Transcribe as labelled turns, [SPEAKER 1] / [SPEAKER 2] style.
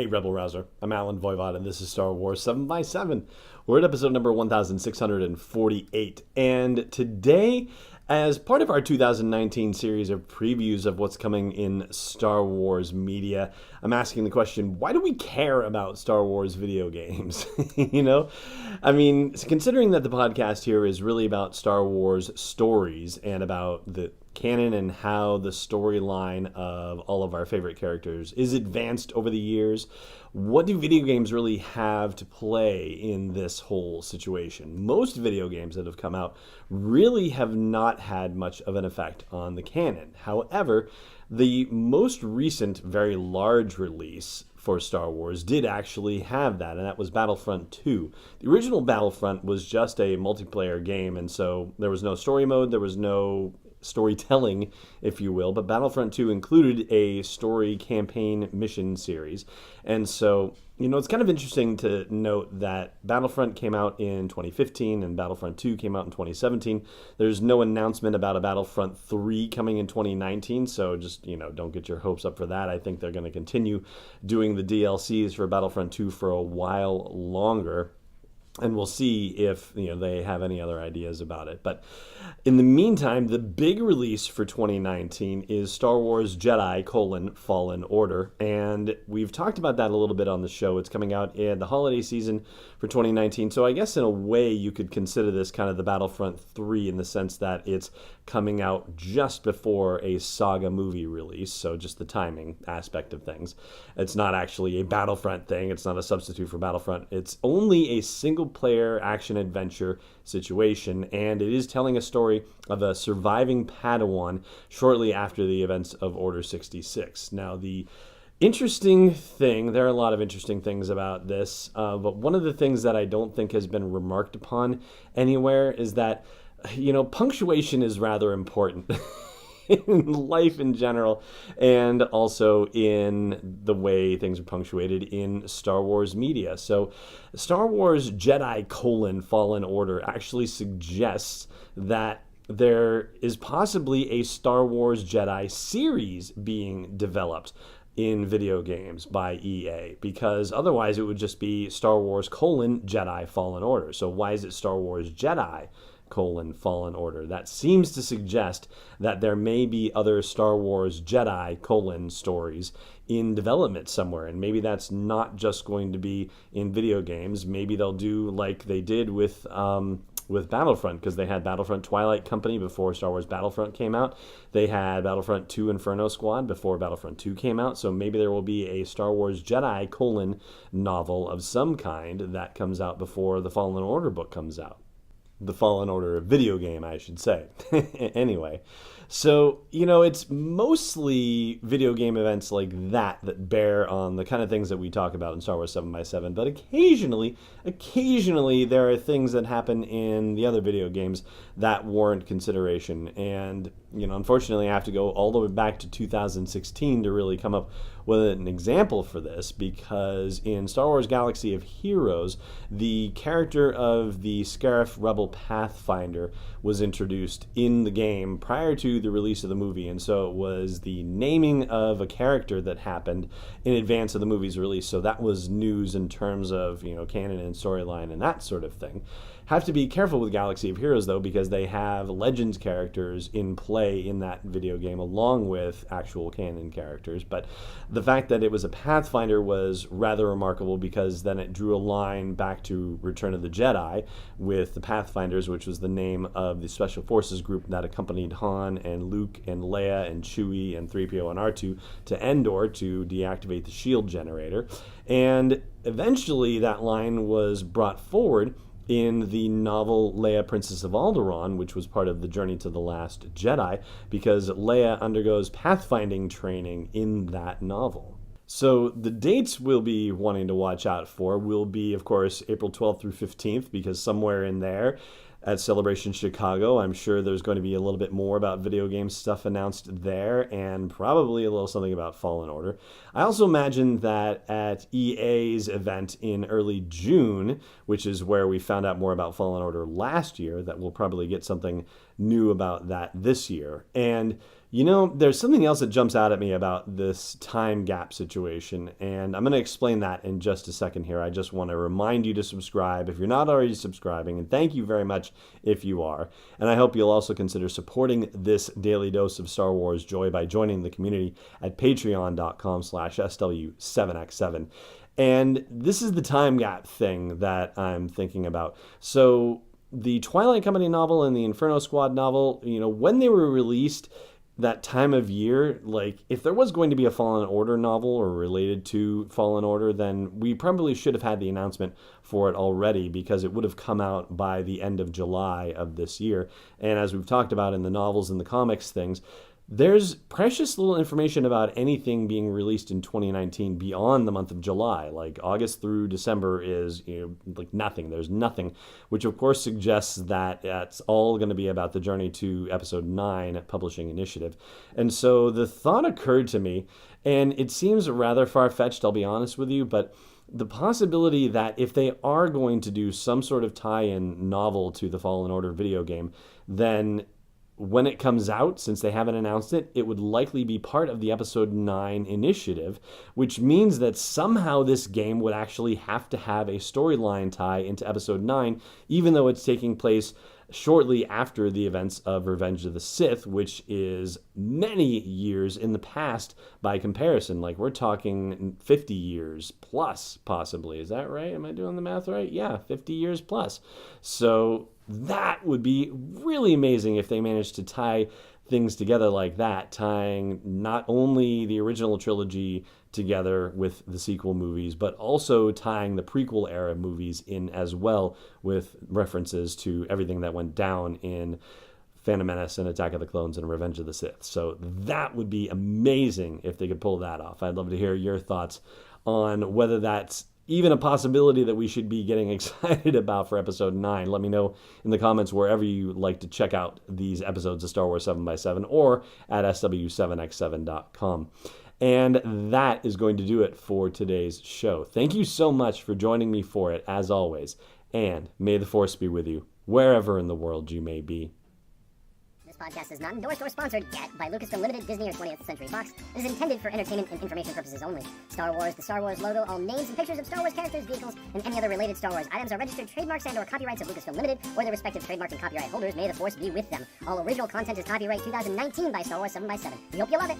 [SPEAKER 1] Hey, Rebel Rouser. I'm Alan Voivod, and this is Star Wars 7 by 7. We're at episode number 1648. And today, as part of our 2019 series of previews of what's coming in Star Wars media, I'm asking the question, why do we care about Star Wars video games? Considering that the podcast here is really about Star Wars stories and about the canon and how the storyline of all of our favorite characters is advanced over the years, what do video games really have to play in this whole situation? Most video games that have come out really have not had much of an effect on the canon. However, the most recent very large release for Star Wars did actually have that, and that was Battlefront 2. The original Battlefront was just a multiplayer game, and so there was no story mode, there was no storytelling, if you will, but Battlefront 2 included a story campaign mission series. And so, it's kind of interesting to note that Battlefront came out in 2015 and Battlefront 2 came out in 2017. There's no announcement about a Battlefront 3 coming in 2019, so just, don't get your hopes up for that. I think they're going to continue doing the DLCs for Battlefront 2 for a while longer. And we'll see if they have any other ideas about it. But in the meantime, the big release for 2019 is Star Wars Jedi: Fallen Order. And we've talked about that a little bit on the show. It's coming out in the holiday season for 2019. So I guess in a way you could consider this kind of the Battlefront 3 in the sense that it's coming out just before a saga movie release. So just the timing aspect of things. It's not actually a Battlefront thing. It's not a substitute for Battlefront. It's only a single player action adventure situation, and it is telling a story of a surviving Padawan shortly after the events of Order 66. Now, the interesting thing, there are a lot of interesting things about this, but one of the things that I don't think has been remarked upon anywhere is that, punctuation is rather important. In life in general, and also in the way things are punctuated in Star Wars media. So Star Wars Jedi: Fallen Order actually suggests that there is possibly a Star Wars Jedi series being developed in video games by EA, because otherwise it would just be Star Wars: Jedi Fallen Order. So why is it Star Wars Jedi: Fallen Order? That seems to suggest that there may be other Star Wars Jedi: stories in development somewhere, and maybe that's not just going to be in video games. Maybe they'll do like they did with Battlefront, because they had Battlefront Twilight Company before Star Wars Battlefront came out. They had Battlefront 2 Inferno Squad before Battlefront 2 came out. So maybe there will be a Star Wars Jedi: novel of some kind that comes out before the Fallen Order book comes out. The Fallen Order video game, I should say. Anyway, so, it's mostly video game events like that bear on the kind of things that we talk about in Star Wars 7 by 7, but occasionally there are things that happen in the other video games that warrant consideration. And, unfortunately, I have to go all the way back to 2016 to really come up with an example for this, because in Star Wars Galaxy of Heroes, the character of the Scarif Rebel Pathfinder was introduced in the game prior to the release of the movie, and so it was the naming of a character that happened in advance of the movie's release. So that was news in terms of canon and storyline and that sort of thing. Have to be careful with Galaxy of Heroes, though, because they have Legends characters in play in that video game along with actual canon characters. But the fact that it was a Pathfinder was rather remarkable, because then it drew a line back to Return of the Jedi with the Pathfinders, which was the name of the Special Forces group that accompanied Han and Luke and Leia and Chewie and 3PO and R2 to Endor to deactivate the shield generator. And eventually that line was brought forward in the novel Leia, Princess of Alderaan, which was part of the Journey to the Last Jedi, because Leia undergoes pathfinding training in that novel. So the dates we'll be wanting to watch out for will be, of course, April 12th through 15th, because somewhere in there at Celebration Chicago, I'm sure there's going to be a little bit more about video game stuff announced there, and probably a little something about Fallen Order. I also imagine that at EA's event in early June, which is where we found out more about Fallen Order last year, that we'll probably get something new about that this year. And You know, there's something else that jumps out at me about this time gap situation, and I'm going to explain that in just a second here. I just want to remind you to subscribe if you're not already subscribing, and thank you very much if you are. And I hope you'll also consider supporting this daily dose of Star Wars joy by joining the community at patreon.com/SW7x7. And this is the time gap thing that I'm thinking about. So the Twilight Company novel and the Inferno Squad novel, when they were released, that time of year, like if there was going to be a Fallen Order novel or related to Fallen Order, then we probably should have had the announcement for it already, because it would have come out by the end of July of this year. And as we've talked about in the novels and the comics things, there's precious little information about anything being released in 2019 beyond the month of July. Like August through December is like nothing. There's nothing, which of course suggests that it's all going to be about the Journey to Episode 9 publishing initiative. And so the thought occurred to me, and it seems rather far-fetched, I'll be honest with you, but the possibility that if they are going to do some sort of tie-in novel to the Fallen Order video game, then when it comes out, since they haven't announced it, it would likely be part of the Episode 9 initiative, which means that somehow this game would actually have to have a storyline tie into Episode 9, even though it's taking place shortly after the events of Revenge of the Sith, which is many years in the past by comparison. Like, we're talking 50 years plus, possibly. Is that right? Am I doing the math right? Yeah, 50 years plus. So that would be really amazing if they managed to tie things together like that, tying not only the original trilogy together with the sequel movies, but also tying the prequel era movies in as well, with references to everything that went down in Phantom Menace and Attack of the Clones and Revenge of the Sith. So that would be amazing if they could pull that off. I'd love to hear your thoughts on whether that's even a possibility that we should be getting excited about for Episode 9. Let me know in the comments wherever you like to check out these episodes of Star Wars 7x7 or at SW7x7.com. And that is going to do it for today's show. Thank you so much for joining me for it, as always. And may the Force be with you, wherever in the world you may be.
[SPEAKER 2] This podcast is not endorsed or sponsored yet by Lucasfilm Limited, Disney, or 20th Century Fox. It is intended for entertainment and information purposes only. Star Wars, the Star Wars logo, all names and pictures of Star Wars characters, vehicles, and any other related Star Wars items are registered trademarks and/or copyrights of Lucasfilm Limited or their respective trademark and copyright holders. May the Force be with them. All original content is copyright 2019 by Star Wars 7x7. We hope you love it.